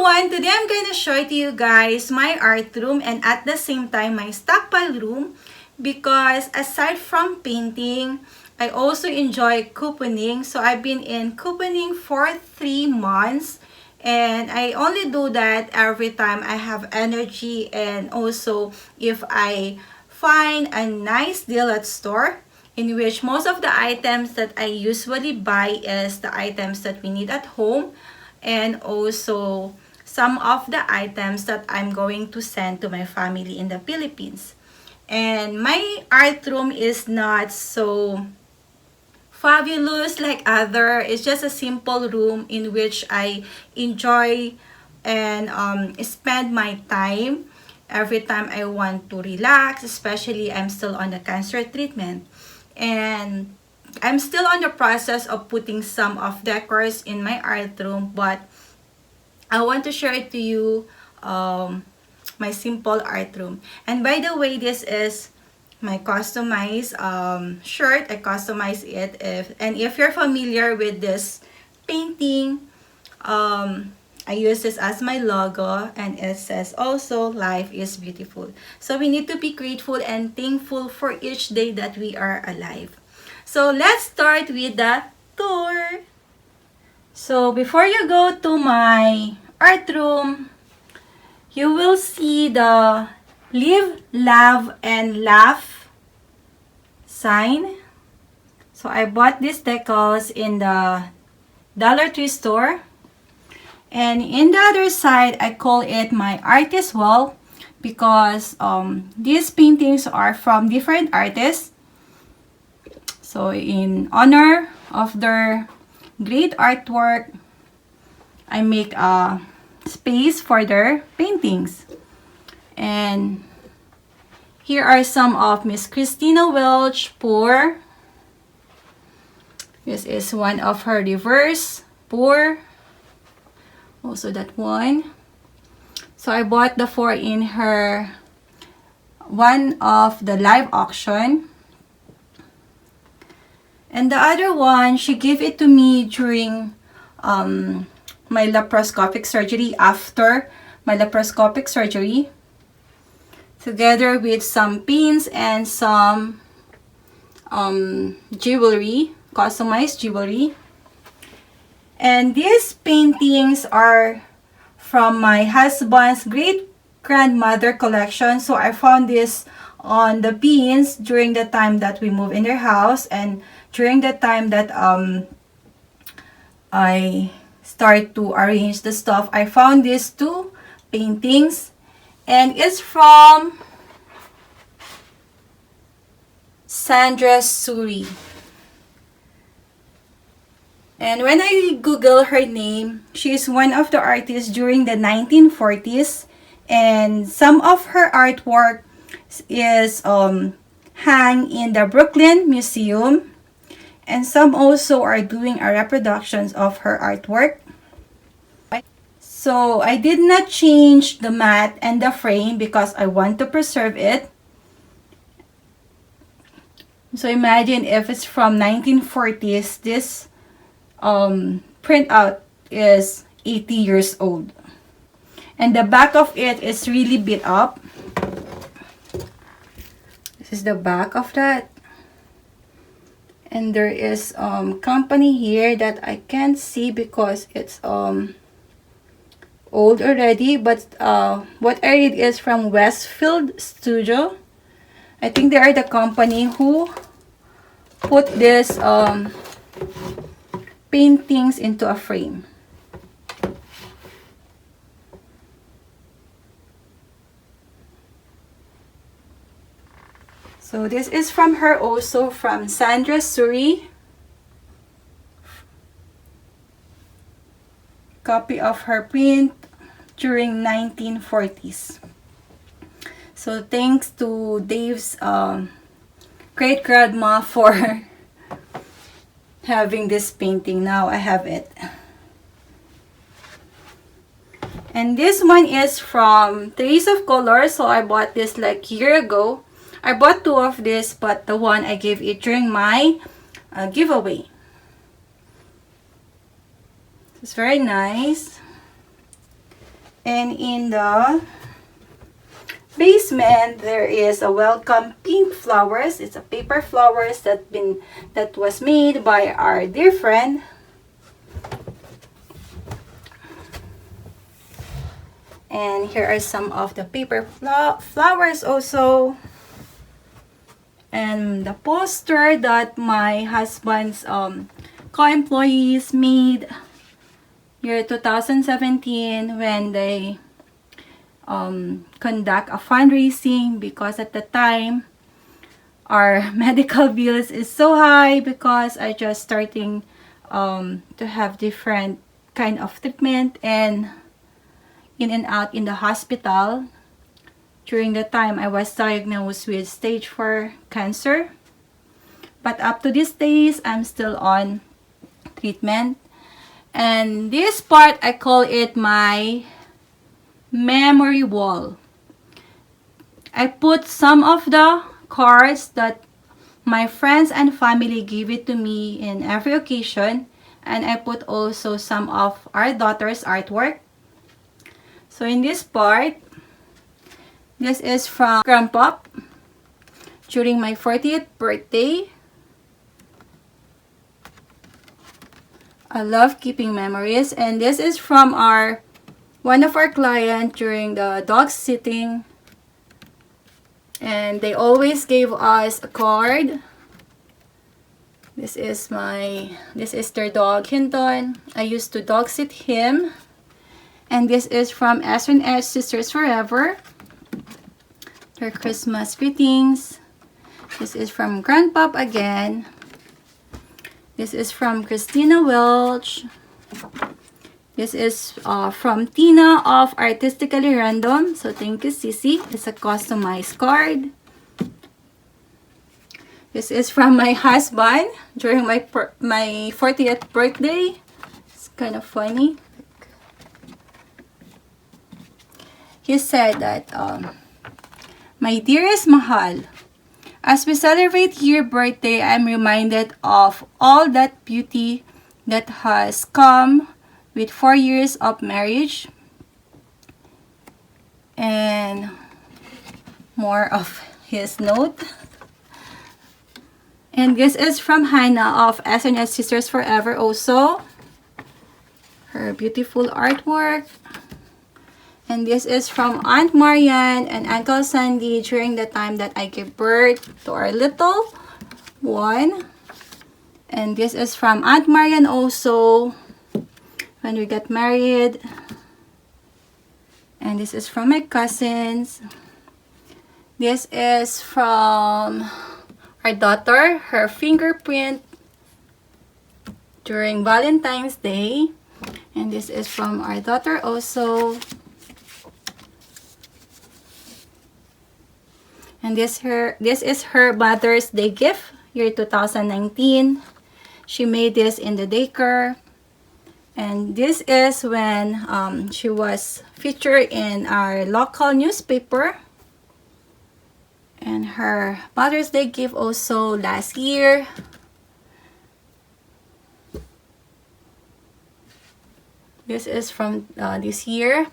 everyone! Today I'm going to show to you guys my art room and at the same time my stockpile room, because aside from painting, I also enjoy couponing. So I've been in couponing for 3 months and I only do that every time I have energy, and also if I find a nice deal at store, in which most of the items that I usually buy is the items that we need at home, and also some of the items that I'm going to send to my family in the Philippines. And my art room is not so fabulous like other. It's just a simple room in which I enjoy and spend my time every time I want to relax, especially I'm still on the cancer treatment. And I'm still on the process of putting some of decors in my art room, but I want to share it to you, my simple art room. And by the way, this is my customized shirt. I customized it. If you're familiar with this painting, I use this as my logo, and it says also life is beautiful. So we need to be grateful and thankful for each day that we are alive. So let's start with the tour. So before you go to my art room, you will see the Live, Love, and Laugh sign. So I bought these decals in the Dollar Tree store. And in the other side, I call it my artist wall, because these paintings are from different artists. So in honor of their great artwork, I make a space for their paintings. And here are some of Miss Christina Welch pour. This is one of her reverse pour. Also that one. So I bought the 4 in her one of the live auction. And the other one, she gave it to me during my laparoscopic surgery, after my laparoscopic surgery, together with some pins and some jewelry, customized jewelry. And these paintings are from my husband's great-grandmother collection. So I found this on the pins during the time that we moved in their house, and during the time that I start to arrange the stuff, I found these 2 paintings, and it's from Sandra Suri. And when I Google her name, she is one of the artists during the 1940s, and some of her artwork is hang in the Brooklyn Museum, and some also are doing a reproductions of her artwork. So I did not change the mat and the frame because I want to preserve it. So imagine if it's from 1940s, this printout is 80 years old, and the back of it is really beat up. This is the back of that, and there is company here that I can't see because it's old already, but what I read is from Westfield Studio. I think they are the company who put this paintings into a frame. So this is from her also, from Sandra Suri. Copy of her print during 1940s. So thanks to Dave's great grandma for having this painting. Now I have it. And this one is from Trace of Color. So I bought this like a year ago. I bought 2 of this, but the one I gave it during my giveaway. It's very nice. And in the basement, there is a welcome pink flowers. It's a paper flowers that was made by our dear friend. And here are some of the paper flowers also. And the poster that my husband's co-employees made year 2017 when they conduct a fundraising, because at the time our medical bills is so high because I just starting to have different kind of treatment and in and out in the hospital. During the time I was diagnosed with stage 4 cancer, but up to these days I'm still on treatment. And this part, I call it my memory wall. I put some of the cards that my friends and family give it to me in every occasion, and I put also some of our daughter's artwork. So in this part, this is from Grandpa during my 40th birthday. I love keeping memories. And this is from one of our clients during the dog sitting. And they always gave us a card. This is their dog, Hinton. I used to dog sit him. And this is from S&S Sisters Forever. Their Christmas greetings. This is from Grandpop again. This is from Christina Welch. This is from Tina of Artistically Random. So thank you, Sissy. It's a customized card. This is from my husband during my 40th birthday. It's kind of funny. He said that, my dearest Mahal, as we celebrate your birthday, I'm reminded of all that beauty that has come with 4 years of marriage. And more of his note. And this is from Hannah of S&S Sisters Forever also. Her beautiful artwork. And this is from Aunt Marian and Uncle Sandy during the time that I gave birth to our little one. And this is from Aunt Marian also when we got married. And this is from my cousins. This is from our daughter, her fingerprint during Valentine's Day. And this is from our daughter also. And this is her Mother's Day gift, year 2019. She made this in the daycare. And this is when she was featured in our local newspaper. And her Mother's Day gift also last year. This is from this year.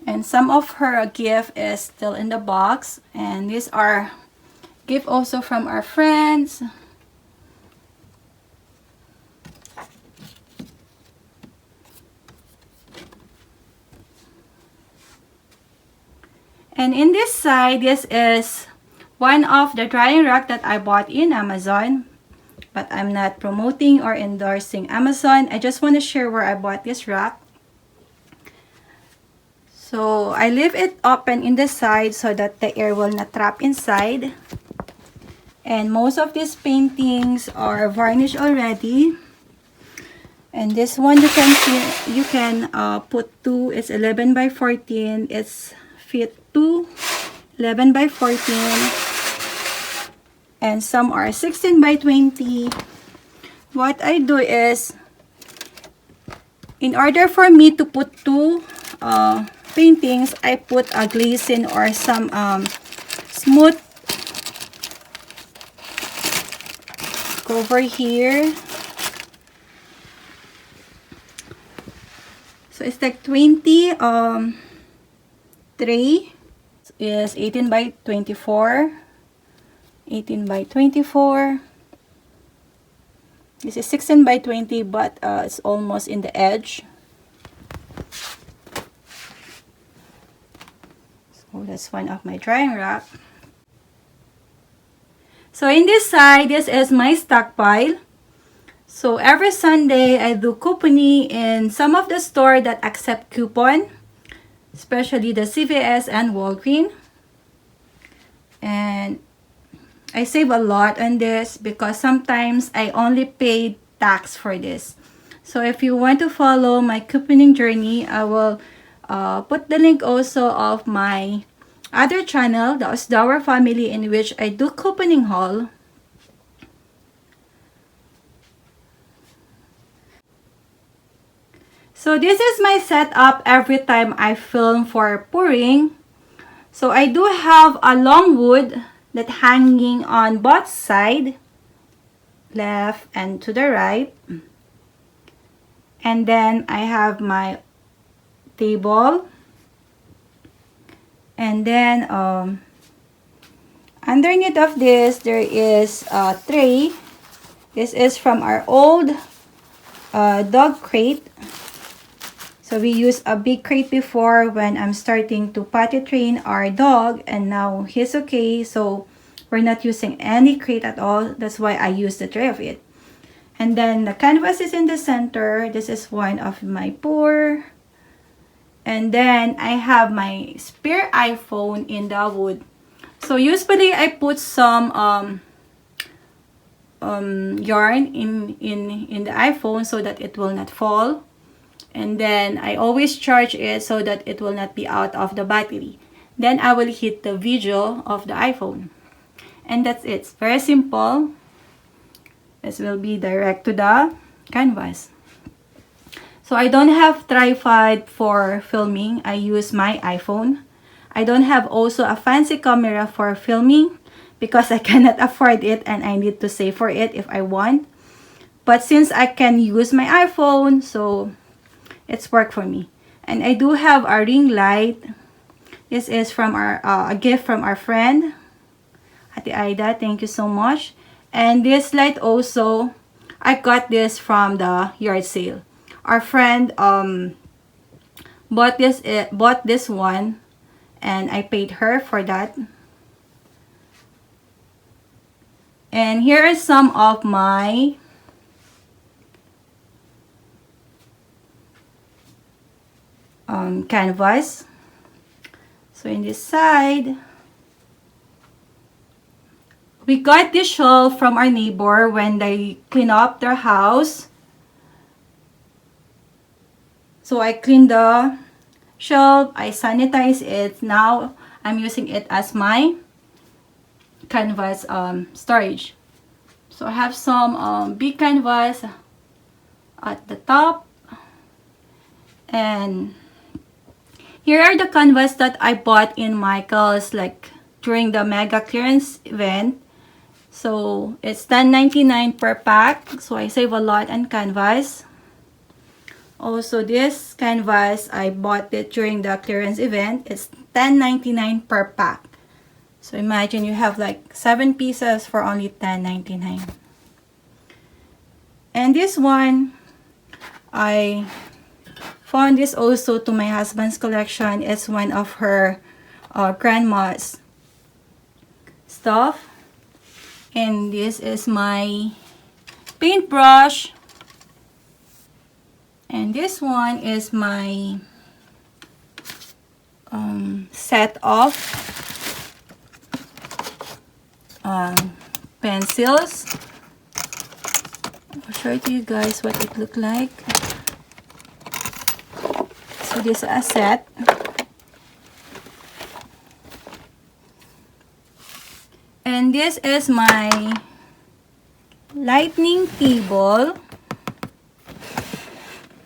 And some of her gift is still in the box. And these are gift also from our friends. And in this side, this is one of the drying rack that I bought in Amazon. But I'm not promoting or endorsing Amazon. I just want to share where I bought this rack. So I leave it open in the side so that the air will not trap inside. And most of these paintings are varnished already. And this one you can see, you can put 2. It's 11 by 14. It's fit 2, 11 by 14. And some are 16 by 20. What I do is, in order for me to put 2 paintings, I put a glazing or some smooth cover here. So So it's like 20 tray. Is 18 by 24. 18 by 24. This is 16 by 20, but it's almost in the edge. So that's one of my drying rack. So in this side, this is my stockpile. So every Sunday, I do couponing in some of the store that accept coupon, especially the CVS and Walgreens. And I save a lot on this because sometimes I only pay tax for this. So if you want to follow my couponing journey, I will put the link also of my other channel, the Ausdauer Family, in which I do couponing haul. So this is my setup every time I film for pouring. So I do have a long wood that hanging on both sides, left and to the right. And then I have my table. And then underneath of this, there is a tray. This is from our old dog crate. So we used a big crate before when I'm starting to potty train our dog, and now he's okay. So we're not using any crate at all. That's why I use the tray of it. And then the canvas is in the center. This is one of my pour. And then I have my spare iPhone in the wood. So usually I put some yarn in the iPhone so that it will not fall. And then I always charge it so that it will not be out of the battery. Then I will hit the video of the iPhone. And that's it. It's very simple. This will be direct to the canvas. So I don't have tripod for filming. I use my iPhone. I don't have also a fancy camera for filming because I cannot afford it and I need to save for it if I want. But since I can use my iPhone, so it's work for me. And I do have a ring light. This is from our a gift from our friend, Ate Aida. Thank you so much. And this light also, I got this from the yard sale. Our friend bought this one, and I paid her for that. And here are some of my canvas. So in this side, we got this shawl from our neighbor when they clean up their house. So I cleaned the shelf, I sanitize it. Now I'm using it as my canvas storage. So I have some big canvas at the top. And here are the canvas that I bought in Michael's, like during the mega clearance event. So it's $10.99 per pack. So I save a lot on canvas. Also, this canvas, I bought it during the clearance event. It's $10.99 per pack. So imagine you have like 7 pieces for only $10.99. And this one, I found this also to my husband's collection. It's one of her grandma's stuff. And this is my paintbrush. And this one is my set of pencils. I'll show it to you guys what it looked like. So this is a set. And this is my lightning table,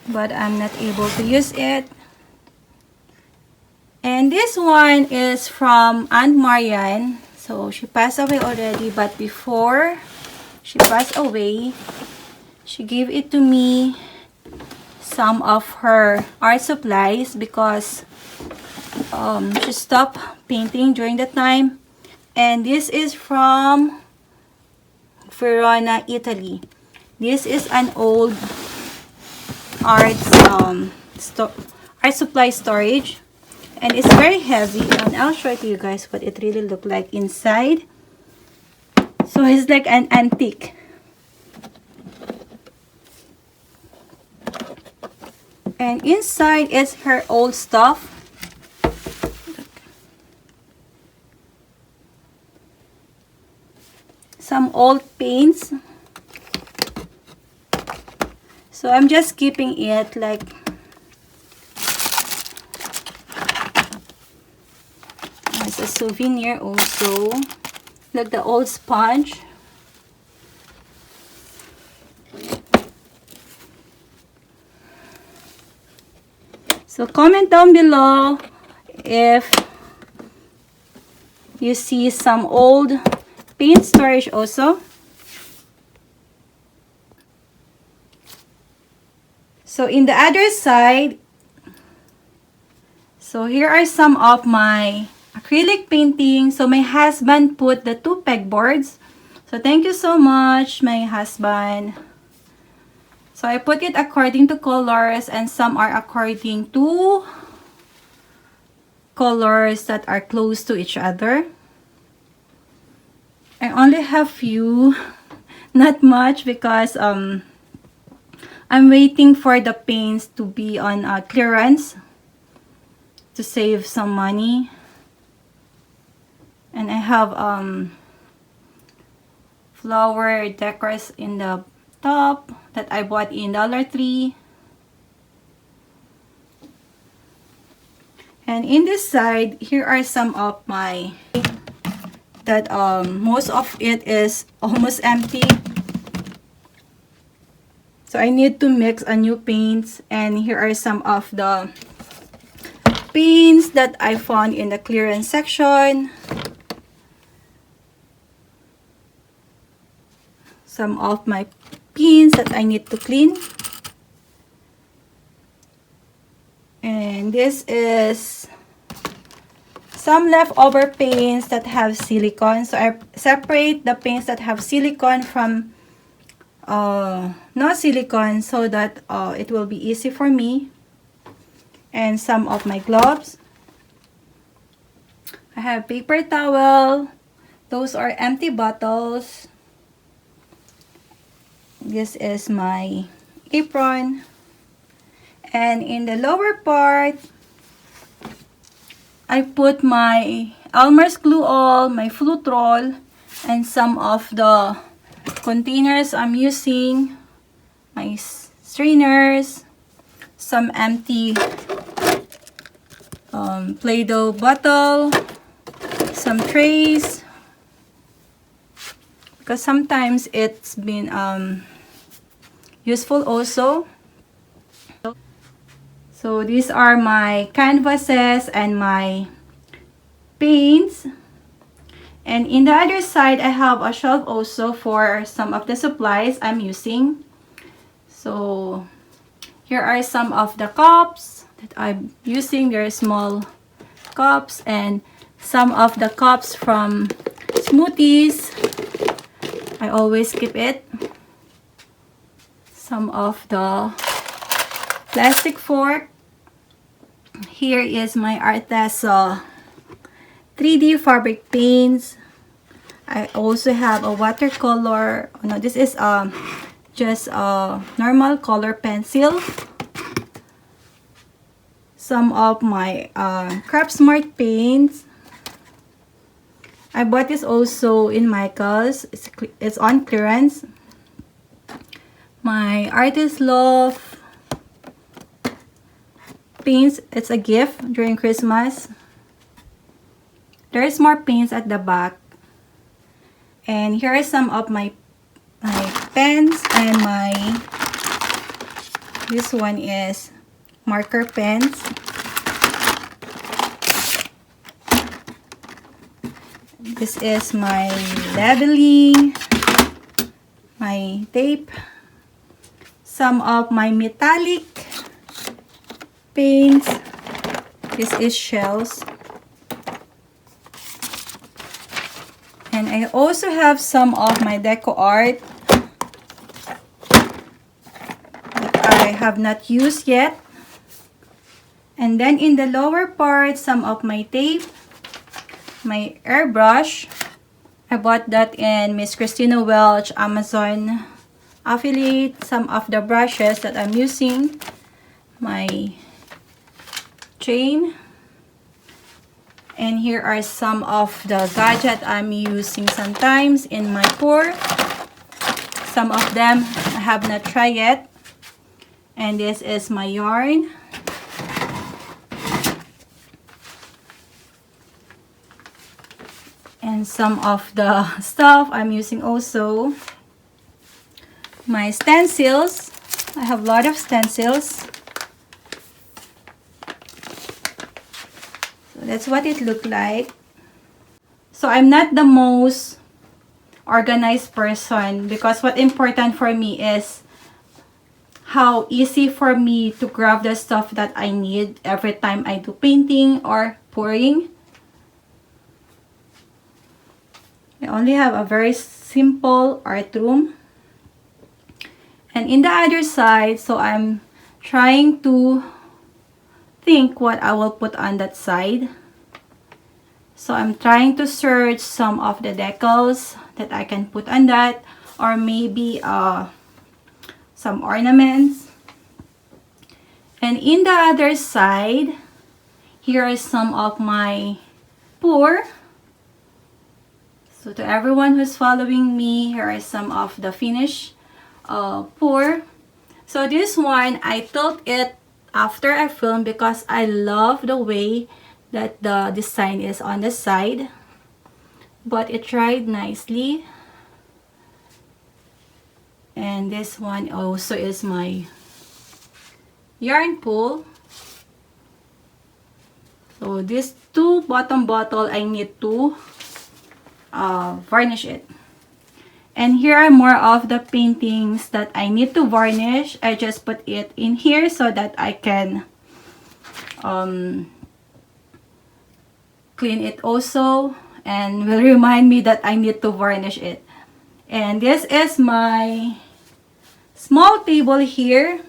but I'm not able to use it. And this one is from Aunt Marian. So she passed away already, but before she passed away, she gave it to me some of her art supplies because she stopped painting during that time. And this is from Verona, Italy. This is an old art supply storage, and it's very heavy, and I'll show it to you guys what it really looked like inside. So it's like an antique. And inside is her old stuff. Some old paints. So I'm just keeping it like as a souvenir also. Like the old sponge. So comment down below if you see some old paint storage also. So in the other side, so here are some of my acrylic paintings. So my husband put the 2 pegboards. So thank you so much, my husband. So I put it according to colors, and some are according to colors that are close to each other. I only have few, not much, because I'm waiting for the paints to be on clearance to save some money. And I have flower decors in the top that I bought in Dollar Tree. And in this side, here are some of my that most of it is almost empty. So I need to mix a new paints, and here are some of the paints that I found in the clearance section. Some of my pins that I need to clean. And this is some leftover paints that have silicone. So I separate the paints that have silicone from no silicone, so that it will be easy for me. And some of my gloves. I have paper towel. Those are empty bottles. This is my apron. And in the lower part, I put my Elmer's glue all, my flute roll, and some of the containers I'm using, my strainers, some empty Play-Doh bottle, some trays, because sometimes it's been useful also. So these are my canvases and my paints. And in the other side, I have a shelf also for some of the supplies I'm using. So here are some of the cups that I'm using. They're small cups, and some of the cups from smoothies. I always keep it. Some of the plastic fork. Here is my Arteza 3D fabric paints. I also have a watercolor. Oh, no, this is just a normal color pencil. Some of my Craft Smart paints. I bought this also in Michael's. It's on clearance. My Artist Love paints. It's a gift during Christmas. There's more paints at the back. And here are some of my pens and this one is marker pens. This is my labeling, my tape, some of my metallic paints. This is shells. And I also have some of my deco art that I have not used yet. And then in the lower part, some of my tape, my airbrush. I bought that in Miss Christina Welch Amazon affiliate. Some of the brushes that I'm using, my chain, and here are some of the gadget I'm using sometimes in my pour. Some of them I have not tried yet. And this is my yarn. And some of the stuff I'm using also. My stencils. I have a lot of stencils. So that's what it looked like. So I'm not the most organized person because what's important for me is how easy for me to grab the stuff that I need every time I do painting or pouring. I only have a very simple art room. And in the other side, so I'm trying to think what I will put on that side. So I'm trying to search some of the decals that I can put on that, or maybe some ornaments. And in the other side, here is some of my pour. So to everyone who's following me, here are some of the finished pour. So this one, I tilt it after I film because I love the way that the design is on the side. But it dried nicely. And this one also is my yarn pull. So this two bottom bottle, I need to varnish it. And here are more of the paintings that I need to varnish. I just put it in here so that I can clean it also, and will remind me that I need to varnish it. And this is my small table here,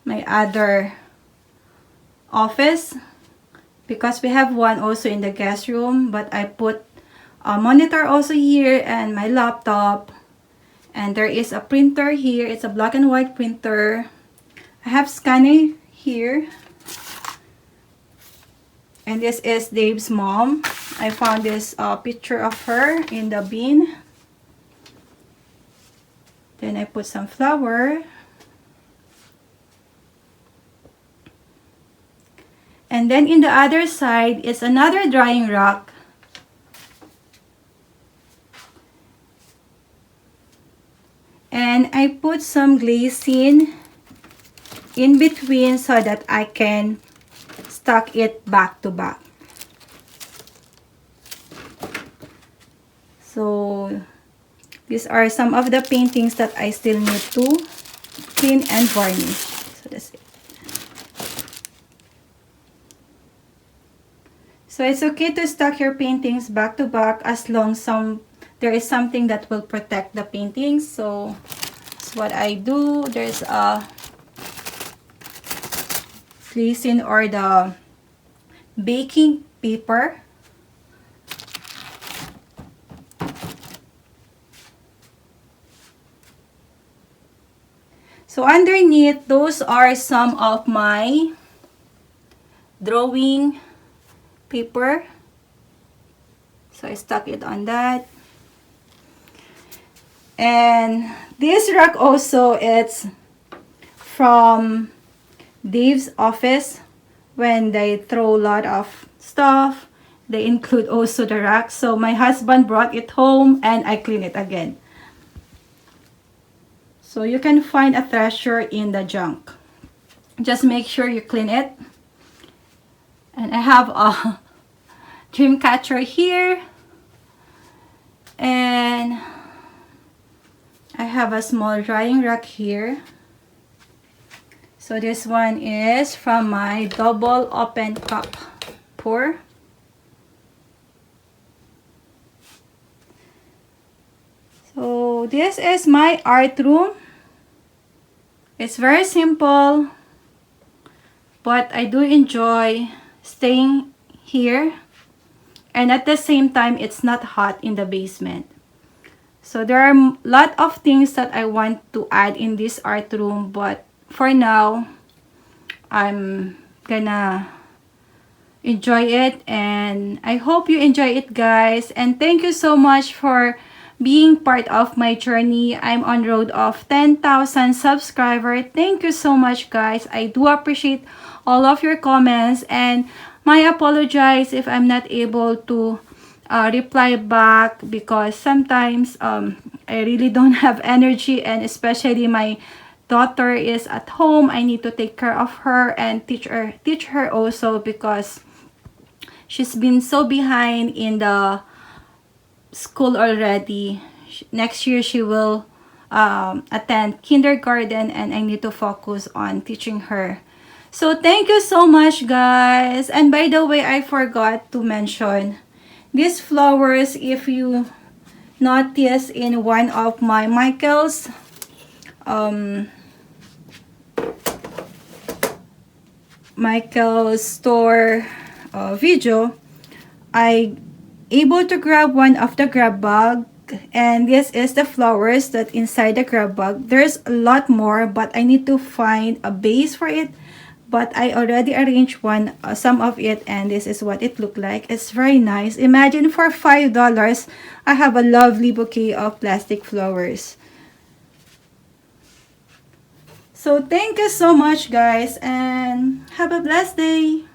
my other office, because we have one also in the guest room, but I put a monitor also here and my laptop, and there is a printer here. It's a black and white printer. I have scanner here, and this is Dave's mom. I found this picture of her in the bin. Then I put some flower. And then in the other side is another drying rack. And I put some glazing in between so that I can stack it back to back. So these are some of the paintings that I still need to clean and varnish. So that's it. So it's okay to stack your paintings back to back as long as there is something that will protect the paintings. So that's what I do. There's a glazing or the baking paper. So underneath, those are some of my drawing paper. So I stuck it on that. And this rack also, it's from Dave's office. When they throw a lot of stuff, they include also the rack. So my husband brought it home and I clean it again. So you can find a treasure in the junk. Just make sure you clean it. And I have a dream catcher here. And I have a small drying rack here. So this one is from my double open cup pour. So this is my art room. It's very simple, but I do enjoy staying here, and at the same time it's not hot in the basement. So there are a lot of things that I want to add in this art room, but for now I'm gonna enjoy it, and I hope you enjoy it, guys. And thank you so much for being part of my journey. I'm on road of 10,000 subscribers. Thank you so much, guys. I do appreciate all of your comments, and my apologize if I'm not able to reply back, because sometimes I really don't have energy, and especially my daughter is at home. I need to take care of her and teach her also, because she's been so behind in the school already. Next year she will attend kindergarten, and I need to focus on teaching her. So thank you so much, guys. And by the way, I forgot to mention these flowers. If you notice in one of my Michael's store video, I able to grab one of the grab bag, and this is the flowers that inside the grab bag. There's a lot more, but I need to find a base for it, but I already arranged some of it, and this is what it looked like. It's very nice. Imagine, for $5 I have a lovely bouquet of plastic flowers. So thank you so much, guys, and have a blessed day.